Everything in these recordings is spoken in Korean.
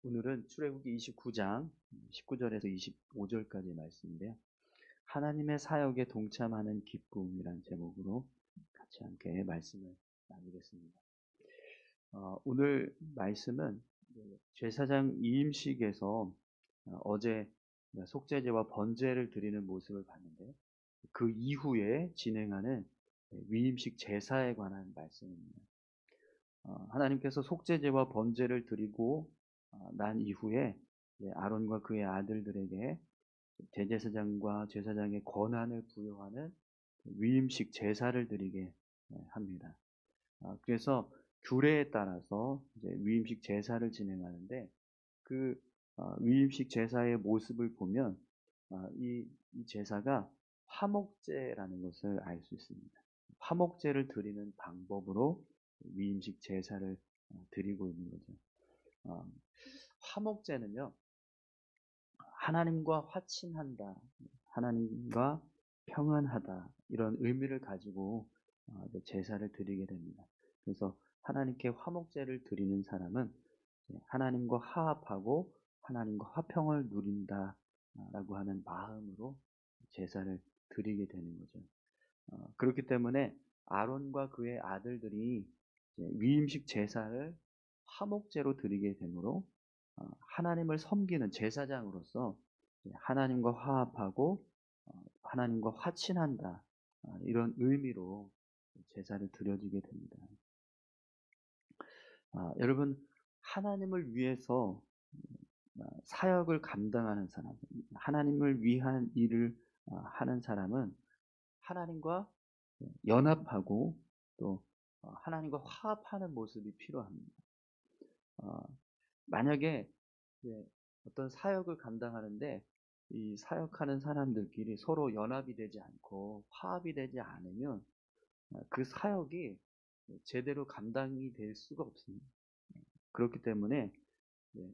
오늘은 출애굽기 29장 19절에서 25절까지 말씀인데요. 하나님의 사역에 동참하는 기쁨이란 제목으로 같이 함께 말씀을 나누겠습니다. 오늘 말씀은 제사장 이임식에서 어제 속죄제와 번제를 드리는 모습을 봤는데 그 이후에 진행하는 위임식 제사에 관한 말씀입니다. 하나님께서 속죄제와 번제를 드리고 난 이후에 아론과 그의 아들들에게 대제사장과 제사장의 권한을 부여하는 위임식 제사를 드리게 합니다. 그래서 규례에 따라서 이제 위임식 제사를 진행하는데 그 위임식 제사의 모습을 보면 이 제사가 화목제라는 것을 알 수 있습니다. 화목제를 드리는 방법으로 위임식 제사를 드리고 있는 거죠. 어, 화목제는요, 하나님과 화친한다, 하나님과 평안하다, 이런 의미를 가지고 제사를 드리게 됩니다. 그래서 하나님께 화목제를 드리는 사람은 하나님과 화합하고 하나님과 화평을 누린다라고 하는 마음으로 제사를 드리게 되는 거죠. 그렇기 때문에 아론과 그의 아들들이 위임식 제사를 화목제로 드리게 되므로 하나님을 섬기는 제사장으로서 하나님과 화합하고 하나님과 화친한다, 이런 의미로 제사를 드려지게 됩니다. 여러분, 하나님을 위해서 사역을 감당하는 사람, 하나님을 위한 일을 하는 사람은 하나님과 연합하고 또 하나님과 화합하는 모습이 필요합니다. 만약에 어떤 사역을 감당하는데 이 사역하는 사람들끼리 서로 연합이 되지 않고 화합이 되지 않으면 그 사역이 제대로 감당이 될 수가 없습니다. 그렇기 때문에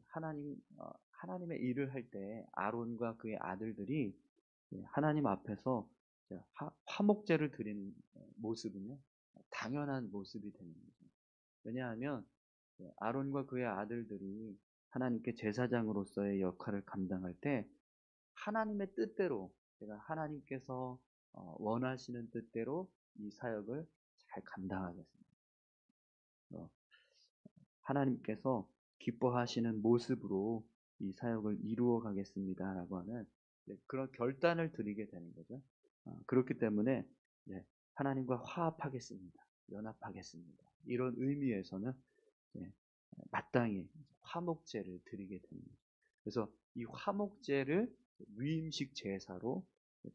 하나님의 일을 할 때 아론과 그의 아들들이 하나님 앞에서 화목제를 드리는 모습은요, 당연한 모습이 되는 거죠. 왜냐하면 아론과 그의 아들들이 하나님께 제사장으로서의 역할을 감당할 때 하나님의 뜻대로, 제가 하나님께서 원하시는 뜻대로 이 사역을 잘 감당하겠습니다. 하나님께서 기뻐하시는 모습으로 이 사역을 이루어 가겠습니다라고 하는 그런 결단을 드리게 되는 거죠. 그렇기 때문에 하나님과 화합하겠습니다. 연합하겠습니다. 이런 의미에서는 마땅히 화목제를 드리게 됩니다. 그래서 이 화목제를 위임식 제사로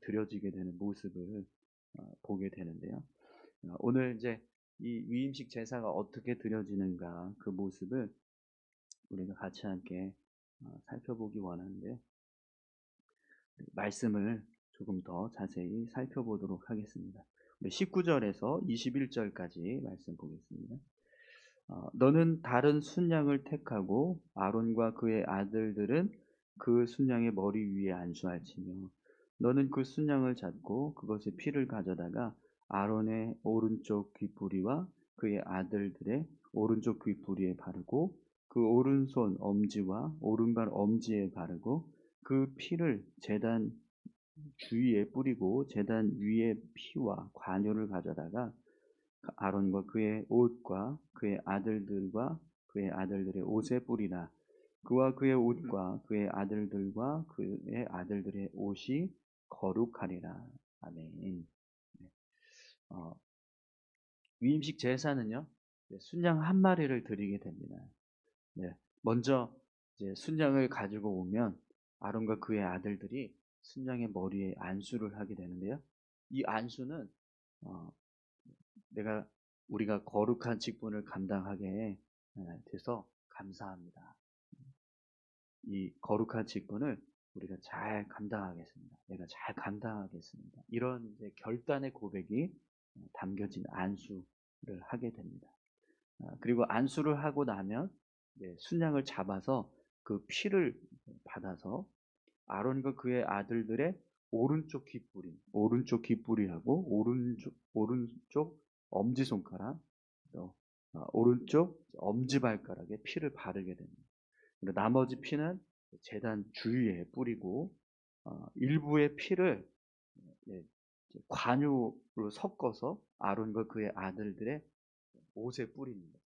드려지게 되는 모습을 보게 되는데요. 오늘 이제 이 위임식 제사가 어떻게 드려지는가, 그 모습을 우리가 같이 함께 살펴보기 원하는데요. 말씀을 조금 더 자세히 살펴보도록 하겠습니다. 19절에서 21절까지 말씀 보겠습니다. 너는 다른 순양을 택하고 아론과 그의 아들들은 그 순양의 머리 위에 안수할지며 너는 그 순양을 잡고 그것의 피를 가져다가 아론의 오른쪽 귓부리와 그의 아들들의 오른쪽 귓부리에 바르고 그 오른손 엄지와 오른발 엄지에 바르고 그 피를 제단 주위에 뿌리고 제단 위에 피와 관유를 가져다가 아론과 그의 옷과 그의 아들들과 그의 아들들의 옷에 뿌리라. 그와 그의 옷과 그의 아들들과 그의 아들들의 옷이 거룩하리라. 아멘. 위임식 제사는요, 순양 한 마리를 드리게 됩니다. 먼저 이제 순양을 가지고 오면 아론과 그의 아들들이 순양의 머리에 안수를 하게 되는데요. 이 안수는 우리가 거룩한 직분을 감당하게 돼서 감사합니다. 이 거룩한 직분을 우리가 잘 감당하겠습니다. 내가 잘 감당하겠습니다. 이런 이제 결단의 고백이 담겨진 안수를 하게 됩니다. 그리고 안수를 하고 나면 순양을 잡아서 그 피를 받아서 아론과 그의 아들들의 오른쪽 귓부리하고 오른쪽 엄지손가락, 또 오른쪽 엄지발가락에 피를 바르게 됩니다. 그리고 나머지 피는 제단 주위에 뿌리고 일부의 피를 예, 관유로 섞어서 아론과 그의 아들들의 옷에 뿌립니다.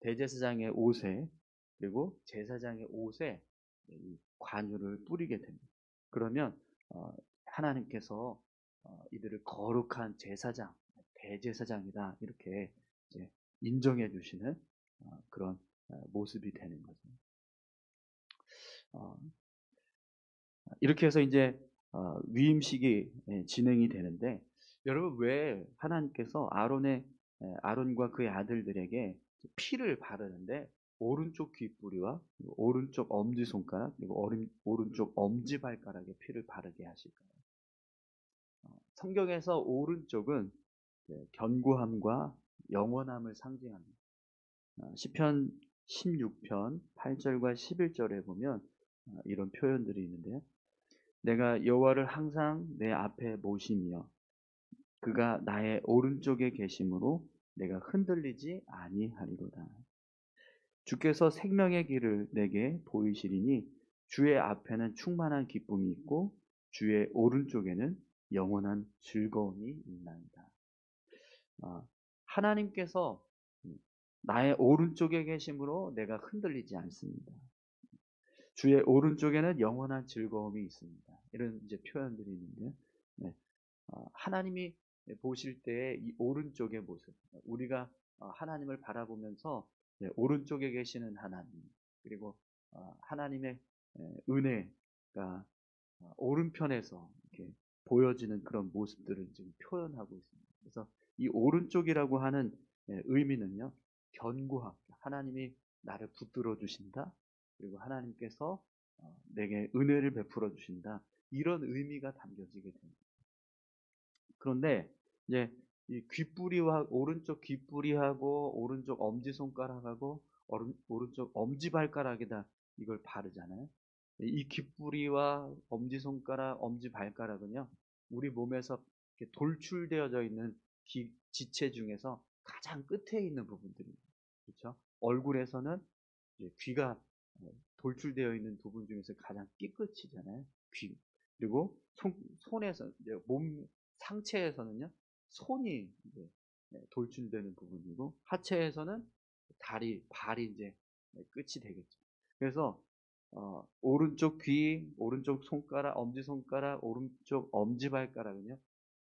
대제사장의 옷에 그리고 제사장의 옷에 이 관유를 뿌리게 됩니다. 그러면 하나님께서 이들을 거룩한 제사장, 대제사장이다 이렇게 이제 인정해 주시는 그런 모습이 되는 거죠. 어, 이렇게 해서 이제 위임식이 진행이 되는데 여러분 왜 하나님께서 아론과 그의 아들들에게 피를 바르는데 오른쪽 귓뿌리와 오른쪽 엄지손가락 그리고 오른쪽 엄지발가락에 피를 바르게 하실까요? 성경에서 오른쪽은 견고함과 영원함을 상징합니다. 시편 16편 8절과 11절에 보면 이런 표현들이 있는데요. 내가 여호와를 항상 내 앞에 모시며 그가 나의 오른쪽에 계심으로 내가 흔들리지 아니하리로다. 주께서 생명의 길을 내게 보이시리니 주의 앞에는 충만한 기쁨이 있고 주의 오른쪽에는 영원한 즐거움이 있나이다. 하나님께서 나의 오른쪽에 계심으로 내가 흔들리지 않습니다. 주의 오른쪽에는 영원한 즐거움이 있습니다. 이런 이제 표현들이 있는데요. 네. 하나님이 보실 때의 이 오른쪽의 모습, 우리가 하나님을 바라보면서 오른쪽에 계시는 하나님, 그리고 하나님의 은혜가 오른편에서 이렇게 보여지는 그런 모습들을 지금 표현하고 있습니다. 그래서 이 오른쪽이라고 하는 의미는요, 견고함, 하나님이 나를 붙들어 주신다, 그리고 하나님께서 내게 은혜를 베풀어 주신다, 이런 의미가 담겨지게 됩니다. 그런데 이제 이 귓뿌리와 오른쪽 귓뿌리하고 오른쪽 엄지손가락하고 오른쪽 엄지발가락에다 이걸 바르잖아요. 이 귓뿌리와 엄지손가락, 엄지발가락은요, 우리 몸에서 이렇게 돌출되어져 있는 지체 중에서 가장 끝에 있는 부분들입니다. 그렇죠? 얼굴에서는 이제 귀가 돌출되어 있는 부분 중에서 가장 삐끗이잖아요. 귀. 그리고 손에서 몸 상체에서는요, 손이 이제 돌출되는 부분이고 하체에서는 발이 이제 끝이 되겠죠. 그래서 오른쪽 귀, 오른쪽 손가락, 엄지손가락, 오른쪽 엄지발가락은요,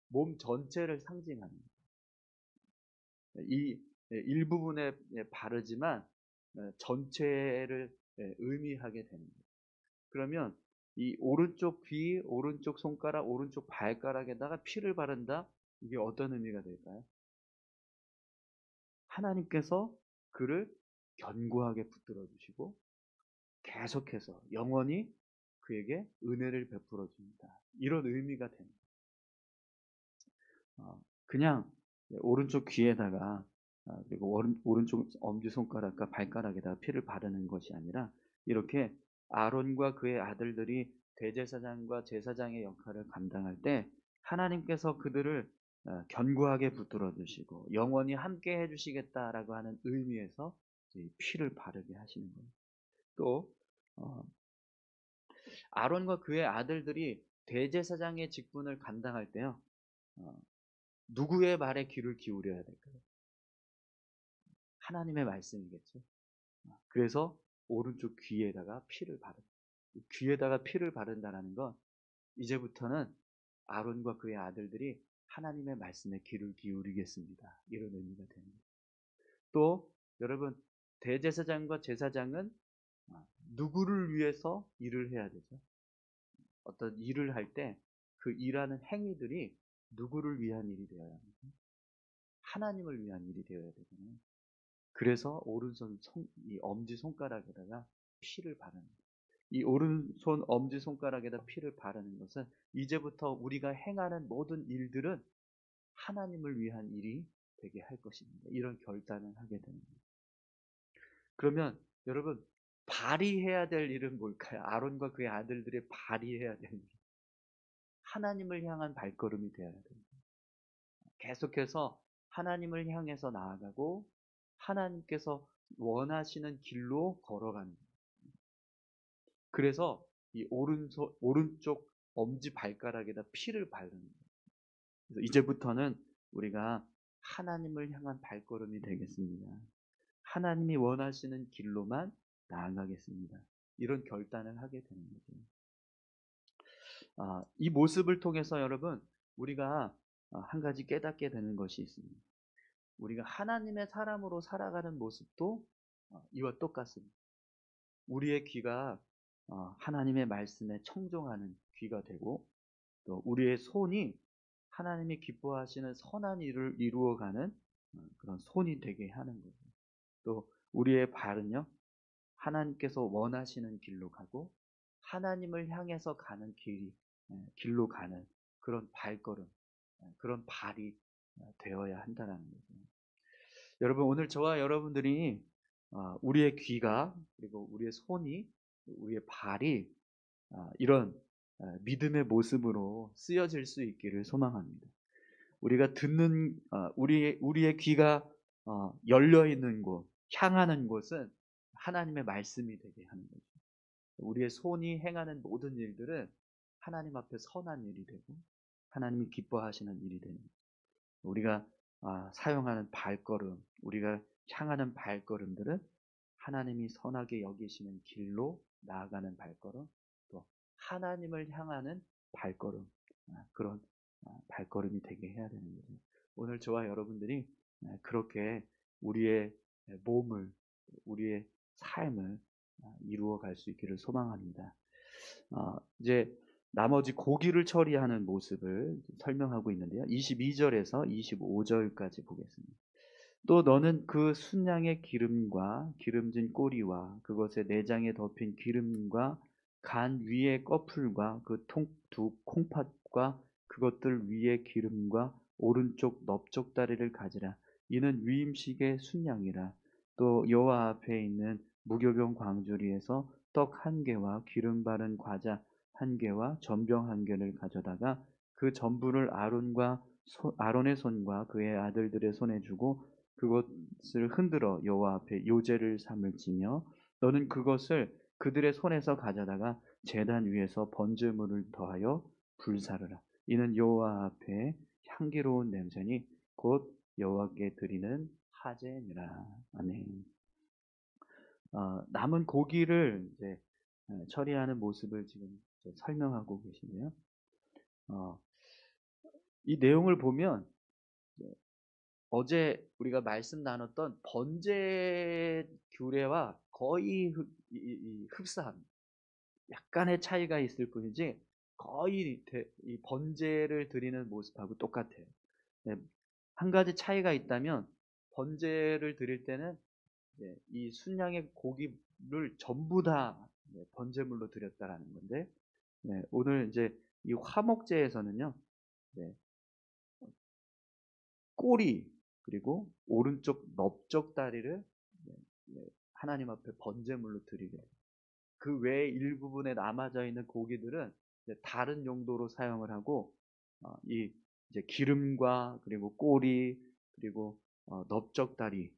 몸 전체를 상징합니다. 이 일부분에 바르지만 전체를 의미하게 됩니다. 그러면 이 오른쪽 귀, 오른쪽 손가락, 오른쪽 발가락에다가 피를 바른다? 이게 어떤 의미가 될까요? 하나님께서 그를 견고하게 붙들어 주시고 계속해서 영원히 그에게 은혜를 베풀어 줍니다. 이런 의미가 됩니다. 그냥 오른쪽 귀에다가 그리고 오른쪽 엄지손가락과 발가락에다가 피를 바르는 것이 아니라 이렇게 아론과 그의 아들들이 대제사장과 제사장의 역할을 감당할 때 하나님께서 그들을 견고하게 붙들어 주시고 영원히 함께 해주시겠다라고 하는 의미에서 피를 바르게 하시는 거예요. 또 아론과 그의 아들들이 대제사장의 직분을 감당할 때요. 누구의 말에 귀를 기울여야 될까요? 하나님의 말씀이겠죠. 그래서 오른쪽 귀에다가 피를 바른다. 귀에다가 피를 바른다는 건 이제부터는 아론과 그의 아들들이 하나님의 말씀에 귀를 기울이겠습니다. 이런 의미가 됩니다. 또 여러분 대제사장과 제사장은 누구를 위해서 일을 해야 되죠? 어떤 일을 할 때 그 일하는 행위들이 누구를 위한 일이 되어야 합니까? 하나님을 위한 일이 되어야 되잖아요. 그래서 이 엄지손가락에다가 피를 바르는 이 오른손 엄지손가락에다 피를 바르는 것은 이제부터 우리가 행하는 모든 일들은 하나님을 위한 일이 되게 할 것입니다. 이런 결단을 하게 됩니다. 그러면 여러분 발휘해야 될 일은 뭘까요? 아론과 그의 아들들이 발휘해야 될 일. 하나님을 향한 발걸음이 되어야 됩니다. 계속해서 하나님을 향해서 나아가고 하나님께서 원하시는 길로 걸어가는 그래서 이 오른쪽 엄지 발가락에다 피를 바르는 거예요. 그래서 이제부터는 우리가 하나님을 향한 발걸음이 되겠습니다. 하나님이 원하시는 길로만 나아가겠습니다. 이런 결단을 하게 되는 거죠. 이 모습을 통해서 여러분, 우리가 한 가지 깨닫게 되는 것이 있습니다. 우리가 하나님의 사람으로 살아가는 모습도 이와 똑같습니다. 우리의 귀가 하나님의 말씀에 청종하는 귀가 되고, 또 우리의 손이 하나님이 기뻐하시는 선한 일을 이루어가는 그런 손이 되게 하는 거죠. 또 우리의 발은요, 하나님께서 원하시는 길로 가고 하나님을 향해서 가는 길로 가는 그런 발걸음, 그런 발이 되어야 한다는 거죠. 여러분, 오늘 저와 여러분들이 우리의 귀가, 그리고 우리의 손이, 우리의 발이 이런 믿음의 모습으로 쓰여질 수 있기를 소망합니다. 우리가 듣는 우리의 귀가 열려 있는 곳, 향하는 곳은 하나님의 말씀이 되게 하는 거죠. 우리의 손이 행하는 모든 일들은 하나님 앞에 선한 일이 되고 하나님이 기뻐하시는 일이 되는 거죠. 우리가 사용하는 발걸음, 우리가 향하는 발걸음들은 하나님이 선하게 여기시는 길로 나아가는 발걸음, 또 하나님을 향하는 발걸음, 그런 발걸음이 되게 해야 되는 거죠. 오늘 저와 여러분들이 그렇게 우리의 몸을, 우리의 삶을 이루어 갈 수 있기를 소망합니다. 이제 나머지 고기를 처리하는 모습을 설명하고 있는데요. 22절에서 25절까지 보겠습니다. 또 너는 그 순양의 기름과 기름진 꼬리와 그것의 내장에 덮인 기름과 간 위의 꺼풀과 그 두 콩팥과 그것들 위의 기름과 오른쪽 넓적다리를 가지라. 이는 위임식의 순양이라. 또 여호와 앞에 있는 무교병 광주리에서 떡 한 개와 기름 바른 과자 한 개와 전병 한 개를 가져다가 그 전부를 아론의 손과 그의 아들들의 손에 주고 그것을 흔들어 여호와 앞에 요제를 삼을지며 너는 그것을 그들의 손에서 가져다가 제단 위에서 번제물을 더하여 불사르라. 이는 여호와 앞에 향기로운 냄새니 곧 여호와께 드리는 화제니라. 아멘. 남은 고기를 이제 처리하는 모습을 지금 설명하고 계신데요. 이 내용을 보면 어제 우리가 말씀 나눴던 번제 규례와 거의 흡사합니다. 약간의 차이가 있을 뿐이지 거의 이 번제를 드리는 모습하고 똑같아요. 네, 한 가지 차이가 있다면 번제를 드릴 때는 이 순양의 고기를 전부 다 번제물로 드렸다라는 건데, 오늘 이제 이 화목제에서는요, 꼬리 그리고 오른쪽 넓적 다리를 하나님 앞에 번제물로 드리게 돼요. 그 외에 일부분에 남아져 있는 고기들은 다른 용도로 사용을 하고 이 이제 기름과 그리고 꼬리 그리고 넓적 다리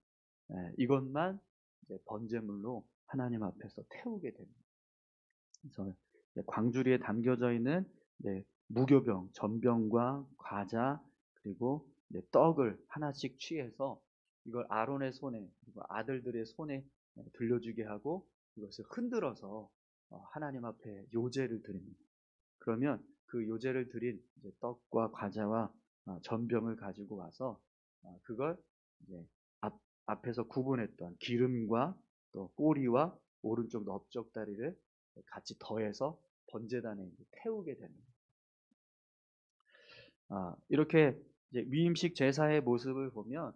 이것만 이제 번제물로 하나님 앞에서 태우게 됩니다. 그래서 광주리에 담겨져 있는 무교병, 전병과 과자 그리고 떡을 하나씩 취해서 이걸 아론의 손에 그리고 아들들의 손에 들려주게 하고 이것을 흔들어서 하나님 앞에 요제를 드립니다. 그러면 그 요제를 드린 떡과 과자와 전병을 가지고 와서 그걸 이제 앞에서 구분했던 기름과 또 꼬리와 오른쪽 넓적 다리를 같이 더해서 번제단에 태우게 됩니다. 이렇게 이제 위임식 제사의 모습을 보면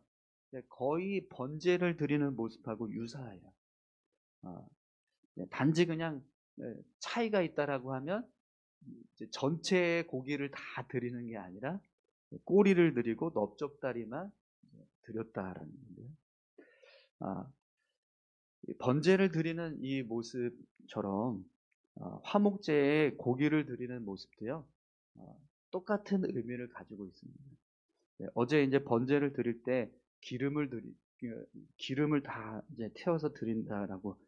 거의 번제를 드리는 모습하고 유사해요. 단지 그냥 차이가 있다라고 하면 전체 고기를 다 드리는 게 아니라 꼬리를 드리고 넓적다리만 드렸다라는 건데요. 번제를 드리는 이 모습처럼 화목제에 고기를 드리는 모습도요, 똑같은 의미를 가지고 있습니다. 어제 이제 번제를 드릴 때 기름을 다 이제 태워서 드린다라고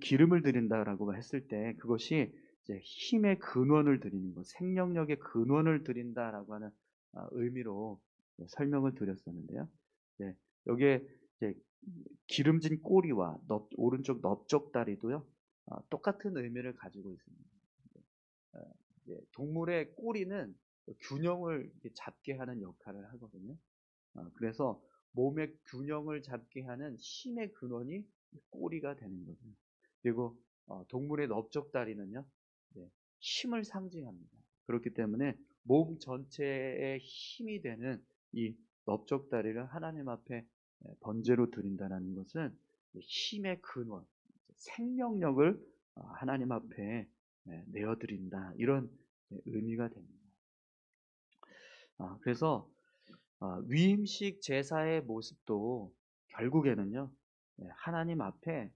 기름을 드린다라고 했을 때 그것이 이제 힘의 근원을 드리는 것, 생명력의 근원을 드린다라고 하는 의미로 설명을 드렸었는데요. 네, 여기에 이제 기름진 꼬리와 오른쪽 넓적다리도요, 똑같은 의미를 가지고 있습니다. 어, 동물의 꼬리는 균형을 잡게 하는 역할을 하거든요. 그래서 몸의 균형을 잡게 하는 힘의 근원이 꼬리가 되는 거죠. 그리고 동물의 넓적다리는요, 네, 힘을 상징합니다. 그렇기 때문에 몸 전체의 힘이 되는 이 넓적다리를 하나님 앞에 번제로 드린다는 것은 힘의 근원, 생명력을 하나님 앞에 내어드린다, 이런 의미가 됩니다. 그래서 위임식 제사의 모습도 결국에는요, 하나님 앞에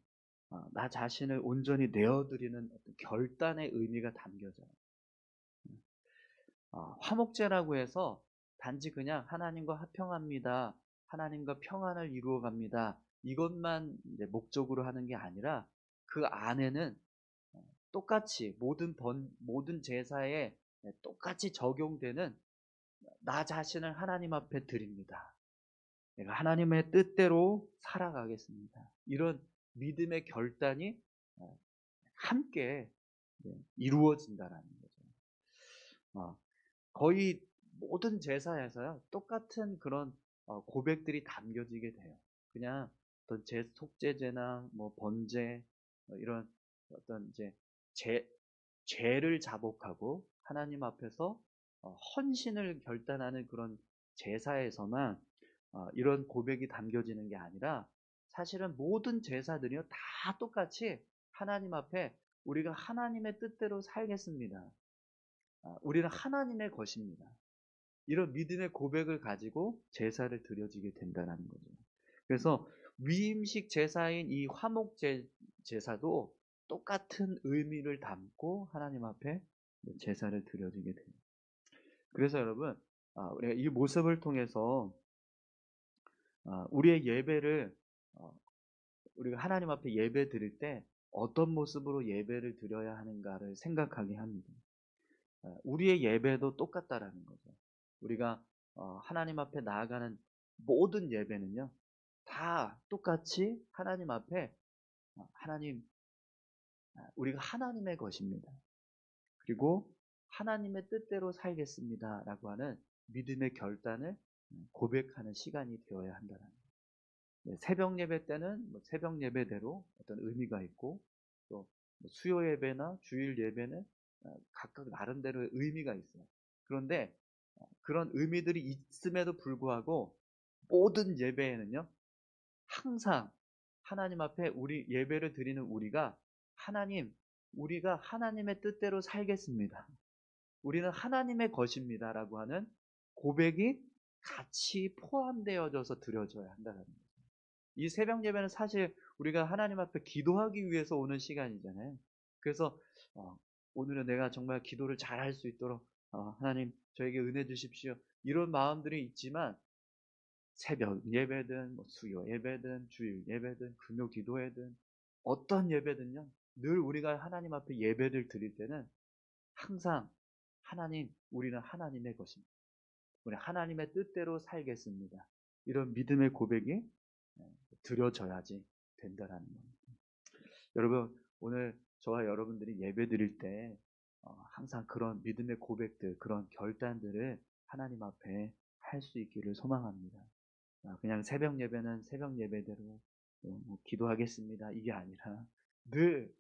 나 자신을 온전히 내어드리는 어떤 결단의 의미가 담겨져요. 화목제라고 해서 단지 그냥 하나님과 화평합니다, 하나님과 평안을 이루어갑니다, 이것만 이제 목적으로 하는 게 아니라 그 안에는 똑같이 모든 제사에 똑같이 적용되는 나 자신을 하나님 앞에 드립니다, 내가 하나님의 뜻대로 살아가겠습니다, 이런 믿음의 결단이 함께 이루어진다라는 거죠. 거의 모든 제사에서요, 똑같은 그런 고백들이 담겨지게 돼요. 그냥 어떤 속죄제나 뭐 번제, 이런 어떤 이제 죄를 자복하고 하나님 앞에서 헌신을 결단하는 그런 제사에서만 이런 고백이 담겨지는 게 아니라, 사실은 모든 제사들이요, 다 똑같이 하나님 앞에 우리가 하나님의 뜻대로 살겠습니다, 우리는 하나님의 것입니다, 이런 믿음의 고백을 가지고 제사를 드려지게 된다는 거죠. 그래서 위임식 제사인 이 제사도 똑같은 의미를 담고 하나님 앞에 제사를 드려지게 됩니다. 그래서 여러분, 우리가 이 모습을 통해서 우리의 예배를, 우리가 하나님 앞에 예배 드릴 때 어떤 모습으로 예배를 드려야 하는가를 생각하게 합니다. 우리의 예배도 똑같다라는 거죠. 우리가 하나님 앞에 나아가는 모든 예배는요, 다 똑같이 하나님 앞에 하나님, 우리가 하나님의 것입니다, 그리고 하나님의 뜻대로 살겠습니다 라고 하는 믿음의 결단을 고백하는 시간이 되어야 한다는 거예요. 새벽 예배 때는 뭐 새벽 예배대로 어떤 의미가 있고, 또 수요 예배나 주일 예배는 각각 나름대로의 의미가 있어요. 그런데 그런 의미들이 있음에도 불구하고 모든 예배에는요, 항상 하나님 앞에 우리 예배를 드리는 우리가 하나님, 우리가 하나님의 뜻대로 살겠습니다, 우리는 하나님의 것입니다 라고 하는 고백이 같이 포함되어져서 드려져야 한다는 거예요. 이 새벽 예배는 사실 우리가 하나님 앞에 기도하기 위해서 오는 시간이잖아요. 그래서 오늘은 내가 정말 기도를 잘 할 수 있도록 하나님 저에게 은혜 주십시오, 이런 마음들이 있지만, 새벽 예배든 뭐 수요 예배든 주일 예배든 금요 기도회든 어떤 예배든요, 늘 우리가 하나님 앞에 예배를 드릴 때는 항상 하나님, 우리는 하나님의 것입니다, 우리 하나님의 뜻대로 살겠습니다, 이런 믿음의 고백이 드려져야지 된다라는 겁니다. 여러분, 오늘 저와 여러분들이 예배 드릴 때 항상 그런 믿음의 고백들, 그런 결단들을 하나님 앞에 할 수 있기를 소망합니다. 그냥 새벽 예배는 새벽 예배대로 뭐 기도하겠습니다, 이게 아니라 늘,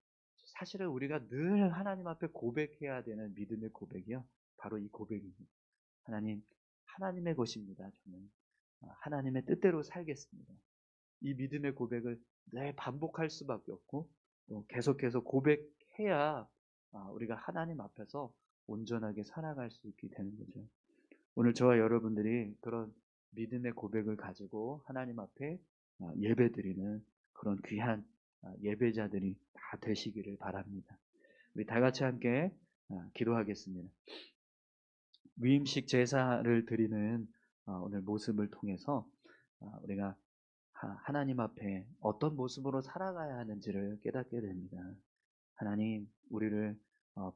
사실은 우리가 늘 하나님 앞에 고백해야 되는 믿음의 고백이요, 바로 이 고백입니다. 하나님, 하나님의 것입니다, 저는 하나님의 뜻대로 살겠습니다. 이 믿음의 고백을 늘 반복할 수밖에 없고, 또 계속해서 고백해야 우리가 하나님 앞에서 온전하게 살아갈 수 있게 되는 거죠. 오늘 저와 여러분들이 그런 믿음의 고백을 가지고 하나님 앞에 예배드리는 그런 귀한 예배자들이 다 되시기를 바랍니다. 우리 다 같이 함께 기도하겠습니다. 위임식 제사를 드리는 오늘 모습을 통해서 우리가 하나님 앞에 어떤 모습으로 살아가야 하는지를 깨닫게 됩니다. 하나님, 우리를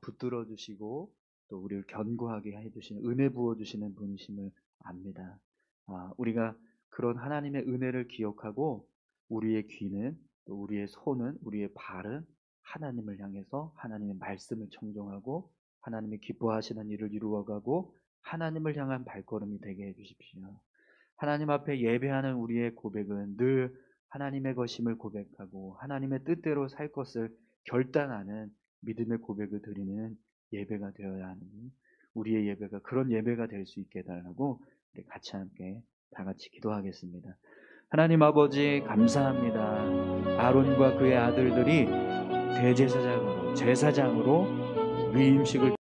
붙들어 주시고 또 우리를 견고하게 해주시는, 은혜 부어 주시는 분이심을 압니다. 우리가 그런 하나님의 은혜를 기억하고 우리의 귀는, 또 우리의 손은, 우리의 발은 하나님을 향해서 하나님의 말씀을 청종하고 하나님이 기뻐하시는 일을 이루어가고 하나님을 향한 발걸음이 되게 해주십시오. 하나님 앞에 예배하는 우리의 고백은 늘 하나님의 것임을 고백하고 하나님의 뜻대로 살 것을 결단하는 믿음의 고백을 드리는 예배가 되어야 하는, 우리의 예배가 그런 예배가 될 수 있게 해달라고 우리 같이 함께 다 같이 기도하겠습니다. 하나님 아버지, 감사합니다. 아론과 그의 아들들이 대제사장으로, 제사장으로 위임식을